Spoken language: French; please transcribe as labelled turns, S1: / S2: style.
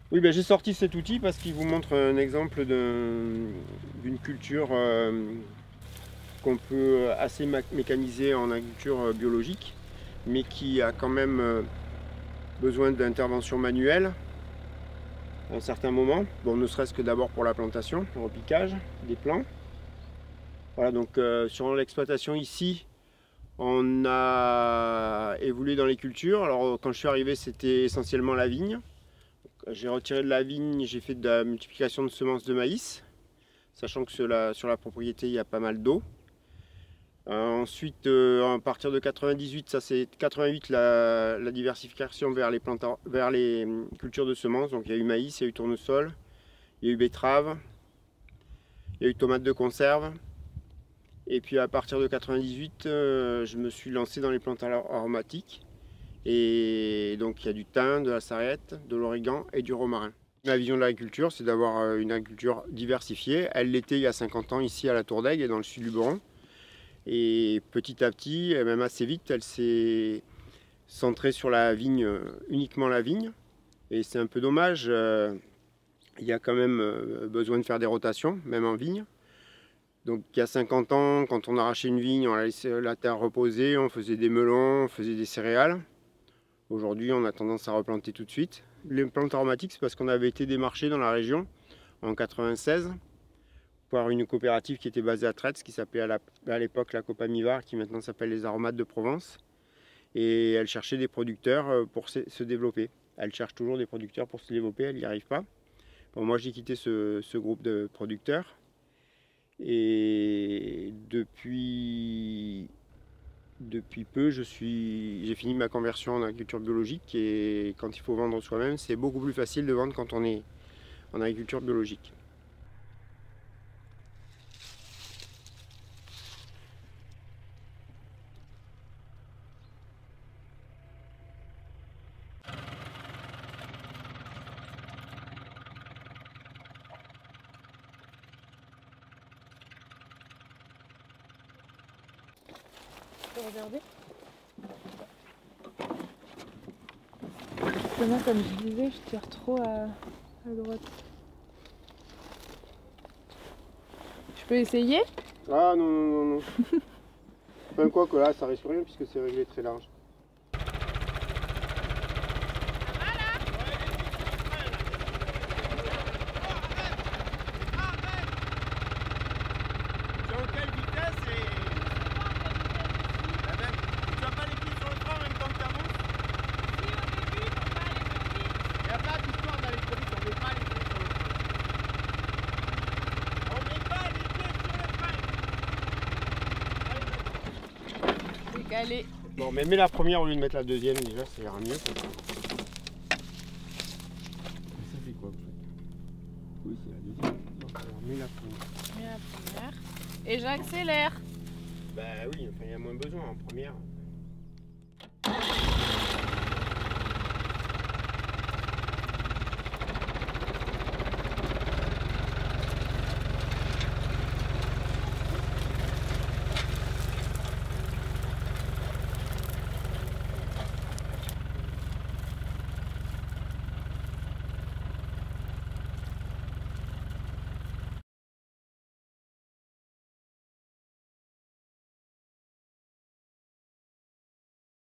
S1: Oui, ben, j'ai sorti cet outil parce qu'il vous montre un exemple d'une culture qu'on peut assez mécaniser en agriculture biologique, mais qui a quand même besoin d'intervention manuelle à un certain moment. Bon, ne serait-ce que d'abord pour la plantation, le repiquage des plants. Voilà, donc sur l'exploitation ici, on a évolué dans les cultures. Alors quand je suis arrivé, c'était essentiellement la vigne. J'ai retiré de la vigne, j'ai fait de la multiplication de semences de maïs, sachant que sur la propriété, il y a pas mal d'eau. Ensuite, à partir de 98, ça c'est 88 la diversification vers les plantes, vers les cultures de semences. Donc il y a eu maïs, il y a eu tournesol, il y a eu betterave, il y a eu tomates de conserve. Et puis à partir de 98, je me suis lancé dans les plantes aromatiques. Et donc il y a du thym, de la sarriette, de l'origan et du romarin. Ma vision de l'agriculture, c'est d'avoir une agriculture diversifiée. Elle l'était il y a 50 ans ici à la Tour d'Aigle et dans le sud du Beron. Et petit à petit, et même assez vite, elle s'est centrée sur la vigne, uniquement la vigne. Et c'est un peu dommage. Il y a quand même besoin de faire des rotations, même en vigne. Donc il y a 50 ans, quand on arrachait une vigne, on la laissait la terre reposer, on faisait des melons, on faisait des céréales. Aujourd'hui, on a tendance à replanter tout de suite. Les plantes aromatiques, c'est parce qu'on avait été démarché dans la région en 96 par une coopérative qui était basée à Traits, qui s'appelait à l'époque la Copamivar, qui maintenant s'appelle les Aromates de Provence. Et elle cherchait des producteurs pour se développer. Elle cherche toujours des producteurs pour se développer, elle n'y arrive pas. Bon, moi, j'ai quitté ce groupe de producteurs. Et depuis peu, j'ai fini ma conversion en agriculture biologique et quand il faut vendre soi-même, c'est beaucoup plus facile de vendre quand on est en agriculture biologique.
S2: Tu peux regarder. Justement, comme je disais, je tire trop à droite. Je peux essayer?
S1: Ah non, non, non, non. Enfin quoi que là, ça risque rien puisque c'est réglé très large.
S2: Calé.
S1: Bon, mais mets la première au lieu de mettre la deuxième, déjà, ça ira mieux. Ça fait quoi, en fait? Oui, c'est la deuxième. Donc, alors, mets la première.
S2: Mets la première. Et j'accélère.
S1: Bah oui, enfin, il y a moins besoin en première.